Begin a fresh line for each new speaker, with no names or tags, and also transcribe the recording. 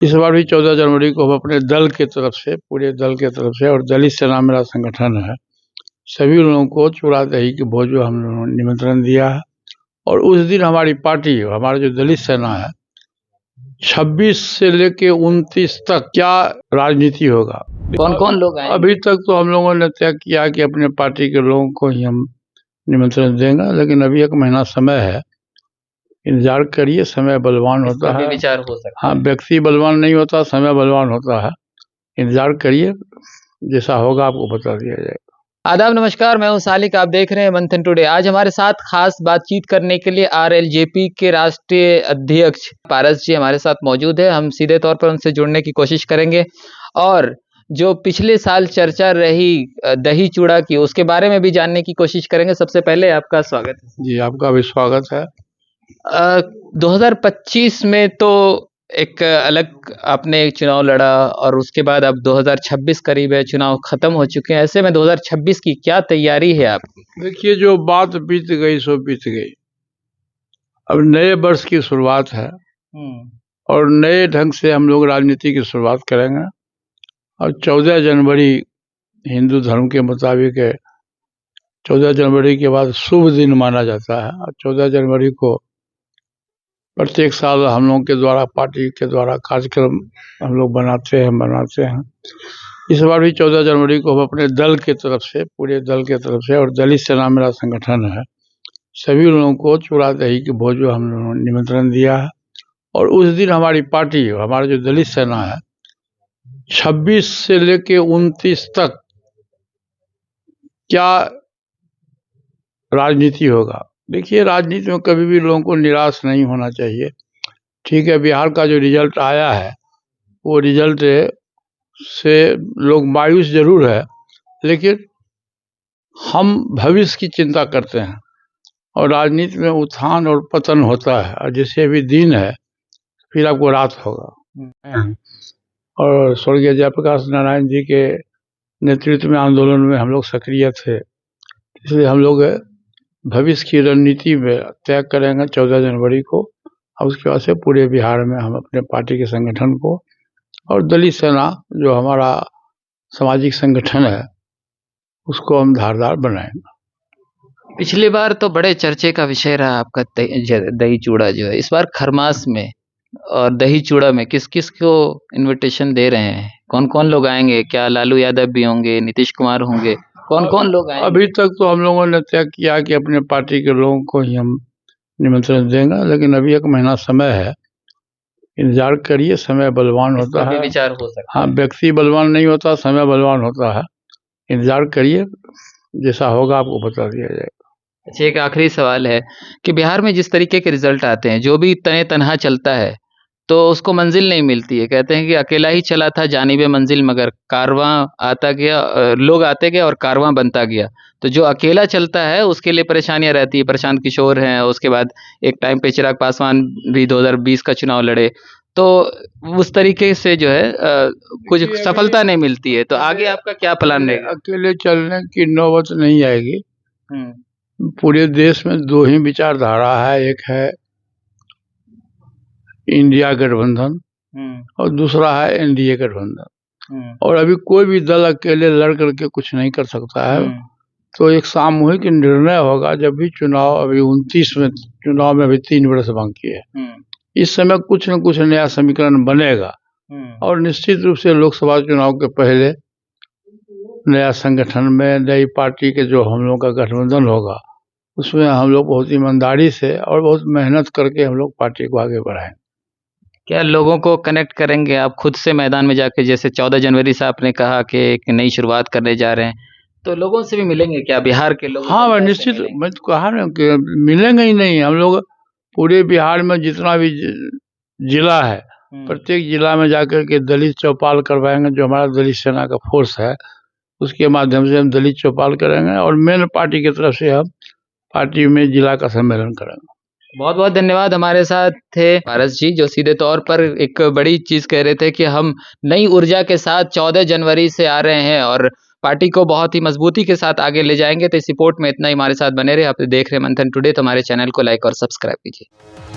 इस बार भी 14 जनवरी को हम अपने दल के तरफ से, पूरे दल के तरफ से, और दलित सेना मेरा संगठन है, सभी लोगों को चूड़ा दही के भोज हम लोगों ने निमंत्रण दिया है। और उस दिन हमारी पार्टी, हमारा जो दलित सेना है, 26 से लेके 29 तक क्या राजनीति होगा।
कौन कौन लोग आए?
अभी तक तो हम लोगों ने तय किया कि अपने पार्टी के लोगों को ही हम निमंत्रण देंगे, लेकिन अभी 1 महीना समय है, इंतजार करिए। समय बलवान होता है,
विचार हो सकता
हाँ, व्यक्ति बलवान नहीं होता, समय बलवान होता है। इंतजार करिए, जैसा होगा आपको बता दिया जाएगा।
आदाब, नमस्कार, मैं हूं सालिक, आप देख रहे हैं मंथन टुडे। आज हमारे साथ खास बातचीत करने के लिए आरएलजेपी के राष्ट्रीय अध्यक्ष पारस जी हमारे साथ मौजूद है। हम सीधे तौर पर उनसे जुड़ने की कोशिश करेंगे और जो पिछले साल चर्चा रही दही चूड़ा की, उसके बारे में भी जानने की कोशिश करेंगे। सबसे पहले आपका स्वागत है।
जी, आपका भी स्वागत है।
2025 में तो एक अलग आपने एक चुनाव लड़ा और उसके बाद अब 2026 करीब है, चुनाव खत्म हो चुके हैं। ऐसे में 2026 की क्या तैयारी है आपकी?
देखिए, जो बात बीत गई सो बीत गई। अब नए वर्ष की शुरुआत है और नए ढंग से हम लोग राजनीति की शुरुआत करेंगे। और 14 जनवरी हिंदू धर्म के मुताबिक 14 जनवरी के बाद शुभ दिन माना जाता है। और 14 जनवरी को प्रत्येक साल हम लोग के द्वारा, पार्टी के द्वारा कार्यक्रम हम लोग बनाते हैं। इस बार भी 14 जनवरी को हम अपने दल के तरफ से, पूरे दल के तरफ से, और दलित सेना मेरा संगठन है, सभी लोगों को चूड़ा दही के भोज हम लोगों ने निमंत्रण दिया है। और उस दिन हमारी पार्टी, हमारा जो दलित सेना है, 26 से लेके 29 तक क्या राजनीति होगा। देखिए, राजनीति में कभी भी लोगों को निराश नहीं होना चाहिए। ठीक है, बिहार का जो रिजल्ट आया है, वो रिजल्ट से लोग मायूस जरूर है, लेकिन हम भविष्य की चिंता करते हैं। और राजनीति में उत्थान और पतन होता है, और जैसे अभी दिन है, फिर आपको रात होगा। और स्वर्गीय जयप्रकाश नारायण जी के नेतृत्व में आंदोलन में हम लोग सक्रिय थे, इसलिए हम लोग भविष्य की रणनीति में तय करेंगे 14 जनवरी को। और उसके बाद से पूरे बिहार में हम अपने पार्टी के संगठन को और दलित सेना, जो हमारा सामाजिक संगठन है, उसको हम धारदार बनाएंगे।
पिछली बार तो बड़े चर्चे का विषय रहा आपका दही चूड़ा जो है। इस बार खरमास में और दही चूड़ा में किस किस को इनविटेशन दे रहे हैं? कौन कौन लोग आएंगे? क्या लालू यादव भी होंगे, नीतीश कुमार होंगे? कौन कौन लोग आएंगे?
अभी तक तो हम लोगों ने तय किया कि अपने पार्टी के लोगों को ही हम निमंत्रण देंगे, लेकिन अभी 1 महीना समय है, इंतजार करिए। समय बलवान होता है,
विचार हो सकता
हाँ, व्यक्ति बलवान नहीं होता, समय बलवान होता है। इंतजार करिए, जैसा होगा आपको बता दिया जाएगा।
अच्छा, एक आखिरी सवाल है कि बिहार में जिस तरीके के रिजल्ट आते हैं, जो भी तने तनहा चलता है तो उसको मंजिल नहीं मिलती है। कहते हैं कि अकेला ही चला था जानिबे मंजिल, मगर कारवां आता गया, लोग आते गए और कारवां बनता गया। तो जो अकेला चलता है उसके लिए परेशानियां रहती है। प्रशांत किशोर हैं, उसके बाद एक टाइम पे चिराग पासवान भी 2020 का चुनाव लड़े, तो उस तरीके से जो है कुछ सफलता नहीं मिलती है। तो आगे आपका क्या प्लान रहेगा?
अकेले चलने की नौबत नहीं आएगी। पूरे देश में 2 ही विचारधारा है, एक है इंडिया गठबंधन और दूसरा है एनडीए गठबंधन। और अभी कोई भी दल अकेले लड़ करके कुछ नहीं कर सकता है। तो एक सामूहिक निर्णय होगा जब भी चुनाव, अभी 29 में चुनाव में अभी 3 वर्ष बाकी है। इस समय कुछ न कुछ नया समीकरण बनेगा और निश्चित रूप से लोकसभा चुनाव के पहले नया संगठन में नई पार्टी के जो हम लोग का गठबंधन होगा, उसमें हम लोग बहुत ईमानदारी से और बहुत मेहनत करके हम लोग पार्टी को आगे बढ़ाएंगे।
क्या लोगों को कनेक्ट करेंगे आप खुद से मैदान में जाके? जैसे 14 जनवरी से आपने कहा कि एक नई शुरुआत करने जा रहे हैं, तो लोगों से भी मिलेंगे क्या, बिहार के लोग?
हाँ, निश्चित। मैं तो कहा ना कि मिलेंगे ही नहीं। हम लोग पूरे बिहार में जितना भी जिला है, प्रत्येक जिला में जाकर के दलित चौपाल करवाएंगे। जो हमारा दलित सेना का फोर्स है, उसके माध्यम से हम दलित चौपाल करेंगे और मेन पार्टी की तरफ से हम पार्टी में जिला का सम्मेलन करेंगे।
बहुत बहुत धन्यवाद। हमारे साथ थे पारस जी, जो सीधे तौर पर एक बड़ी चीज कह रहे थे कि हम नई ऊर्जा के साथ 14 जनवरी से आ रहे हैं और पार्टी को बहुत ही मजबूती के साथ आगे ले जाएंगे। तो इस रिपोर्ट में इतना ही। हमारे साथ बने रहे। आप देख रहे हैं मंथन टुडे, तो हमारे चैनल को लाइक और सब्सक्राइब कीजिए।